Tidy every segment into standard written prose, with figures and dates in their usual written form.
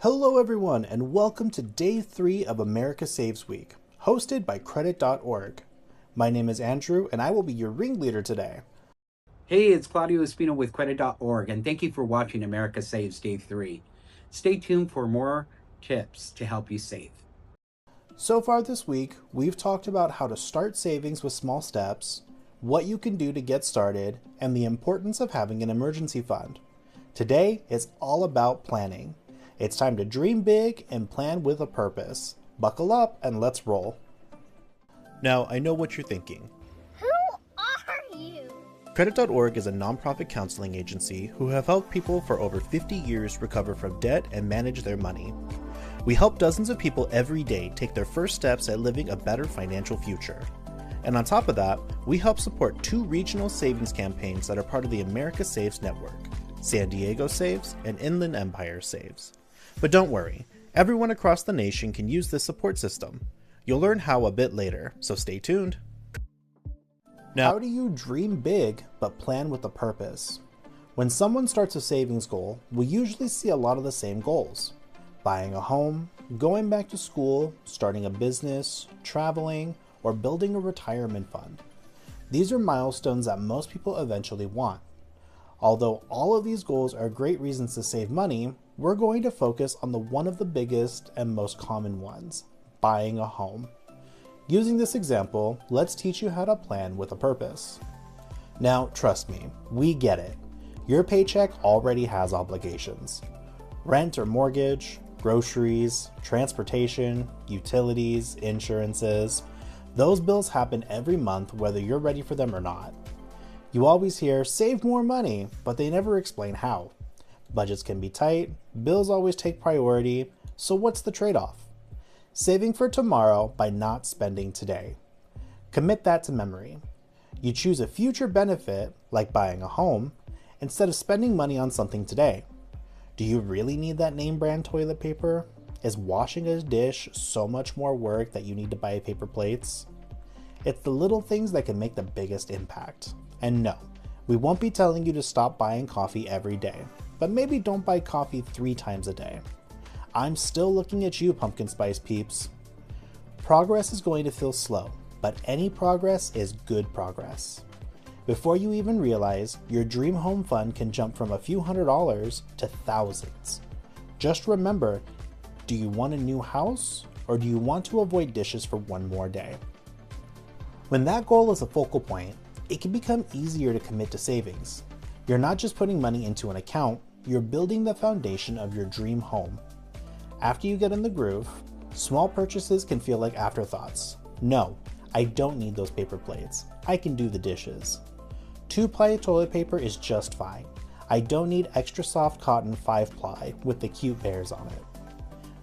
Hello everyone and welcome to day 3 of America Saves Week, hosted by Credit.org. My name is Andrew and I will be your ringleader today. Hey, it's Claudio Espino with Credit.org, and thank you for watching America Saves Day 3. Stay tuned for more tips to help you save. So far this week, we've talked about how to start savings with small steps, what you can do to get started, and the importance of having an emergency fund. Today is all about planning. It's time to dream big and plan with a purpose. Buckle up and let's roll. Now, I know what you're thinking. Who are you? Credit.org is a nonprofit counseling agency who have helped people for over 50 years recover from debt and manage their money. We help dozens of people every day take their first steps at living a better financial future. And on top of that, we help support 2 regional savings campaigns that are part of the America Saves Network, San Diego Saves and Inland Empire Saves. But don't worry, everyone across the nation can use this support system. You'll learn how a bit later, so stay tuned. Now, how do you dream big but plan with a purpose? When someone starts a savings goal, we usually see a lot of the same goals. Buying a home, going back to school, starting a business, traveling, or building a retirement fund. These are milestones that most people eventually want. Although all of these goals are great reasons to save money, we're going to focus on one of the biggest and most common ones, buying a home. Using this example, let's teach you how to plan with a purpose. Now, trust me, we get it. Your paycheck already has obligations. Rent or mortgage, groceries, transportation, utilities, insurances. Those bills happen every month whether you're ready for them or not. You always hear, save more money, but they never explain how. Budgets can be tight, bills always take priority, so what's the trade-off? Saving for tomorrow by not spending today. Commit that to memory. You choose a future benefit, like buying a home, instead of spending money on something today. Do you really need that name brand toilet paper? Is washing a dish so much more work that you need to buy paper plates? It's the little things that can make the biggest impact. And no, we won't be telling you to stop buying coffee every day, but maybe don't buy coffee 3 times a day. I'm still looking at you, pumpkin spice peeps. Progress is going to feel slow, but any progress is good progress. Before you even realize, your dream home fund can jump from a few $100s to thousands. Just remember, do you want a new house or do you want to avoid dishes for one more day? When that goal is a focal point, it can become easier to commit to savings. You're not just putting money into an account, you're building the foundation of your dream home. After you get in the groove, small purchases can feel like afterthoughts. No, I don't need those paper plates. I can do the dishes. 2-ply toilet paper is just fine. I don't need extra soft cotton 5-ply with the cute bears on it.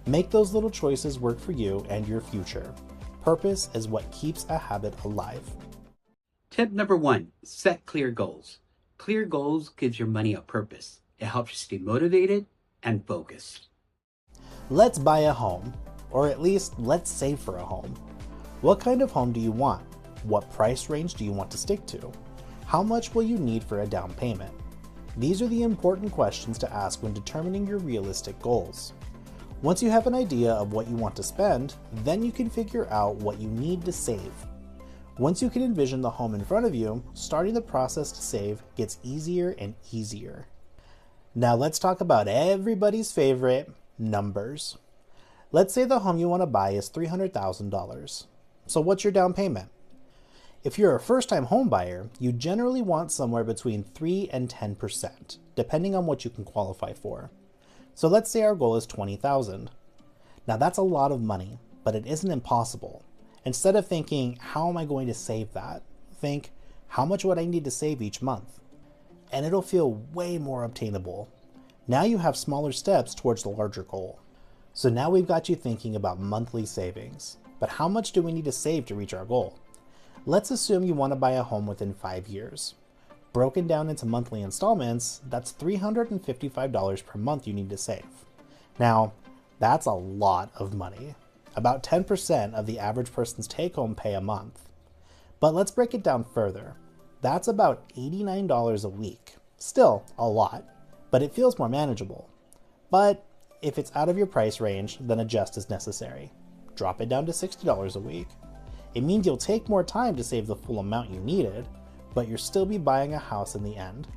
Make those little choices work for you and your future. Purpose is what keeps a habit alive. Tip number 1, set clear goals. Clear goals gives your money a purpose. It helps you stay motivated and focused. Let's buy a home, or at least let's save for a home. What kind of home do you want? What price range do you want to stick to? How much will you need for a down payment? These are the important questions to ask when determining your realistic goals. Once you have an idea of what you want to spend, then you can figure out what you need to save. Once you can envision the home in front of you, starting the process to save gets easier and easier. Now let's talk about everybody's favorite, numbers. Let's say the home you want to buy is $300,000. So what's your down payment? If you're a first-time home buyer, you generally want somewhere between 3 and 10%, depending on what you can qualify for. So let's say our goal is $20,000. Now that's a lot of money, but it isn't impossible. Instead of thinking, how am I going to save that? Think, how much would I need to save each month? And it'll feel way more obtainable. Now you have smaller steps towards the larger goal. So now we've got you thinking about monthly savings. But how much do we need to save to reach our goal? Let's assume you want to buy a home within 5 years. Broken down into monthly installments, that's $355 per month you need to save. Now, that's a lot of money. About 10% of the average person's take-home pay a month. But let's break it down further. That's about $89 a week. Still a lot, but it feels more manageable. But If it's out of your price range, then adjust as necessary. Drop it down to $60 a week. It means you'll take more time to save the full amount you needed, but you'll still be buying a house in the end.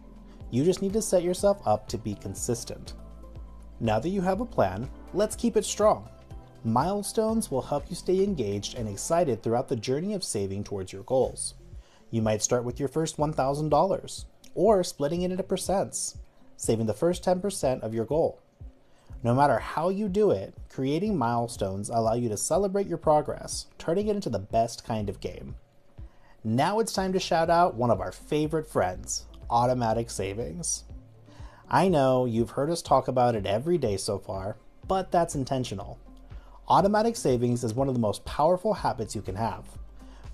You just need to set yourself up to be consistent. Now that you have a plan, let's keep it strong. Milestones will help you stay engaged and excited throughout the journey of saving towards your goals. You might start with your first $1,000, or splitting it into percents, saving the first 10% of your goal. No matter how you do it, creating milestones allow you to celebrate your progress, turning it into the best kind of game. Now it's time to shout out one of our favorite friends, Automatic Savings. I know you've heard us talk about it every day so far, but that's intentional. Automatic savings is one of the most powerful habits you can have.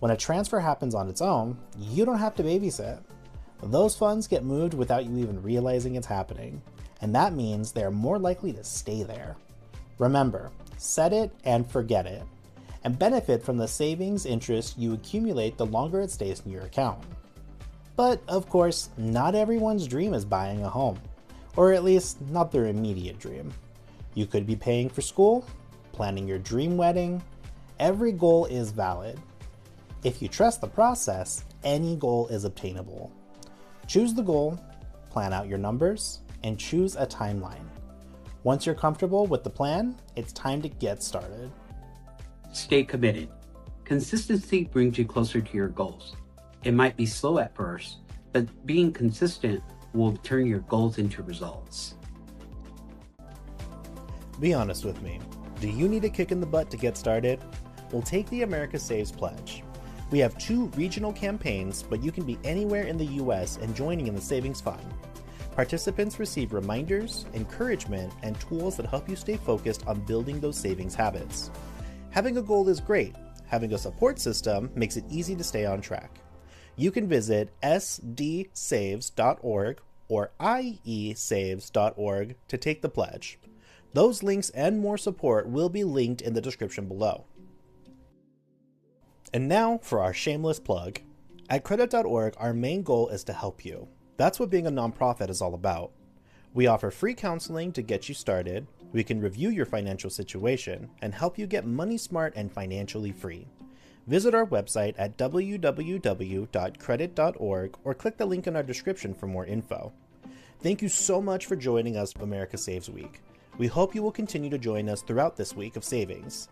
When a transfer happens on its own, you don't have to babysit. Those funds get moved without you even realizing it's happening, and that means they are more likely to stay there. Remember, set it and forget it, and benefit from the savings interest you accumulate the longer it stays in your account. But of course, not everyone's dream is buying a home, or at least not their immediate dream. You could be paying for school, planning your dream wedding. Every goal is valid. If you trust the process, any goal is obtainable. Choose the goal, plan out your numbers, and choose a timeline. Once you're comfortable with the plan, it's time to get started. Stay committed. Consistency brings you closer to your goals. It might be slow at first, but being consistent will turn your goals into results. Be honest with me. Do you need a kick in the butt to get started? Well, take the America Saves Pledge. We have 2 regional campaigns, but you can be anywhere in the US and joining in the savings fund. Participants receive reminders, encouragement, and tools that help you stay focused on building those savings habits. Having a goal is great. Having a support system makes it easy to stay on track. You can visit sdsaves.org or iesaves.org to take the pledge. Those links and more support will be linked in the description below. And now for our shameless plug. At credit.org, our main goal is to help you. That's what being a nonprofit is all about. We offer free counseling to get you started. We can review your financial situation and help you get money smart and financially free. Visit our website at www.credit.org or click the link in our description for more info. Thank you so much for joining us for America Saves Week. We hope you will continue to join us throughout this week of savings.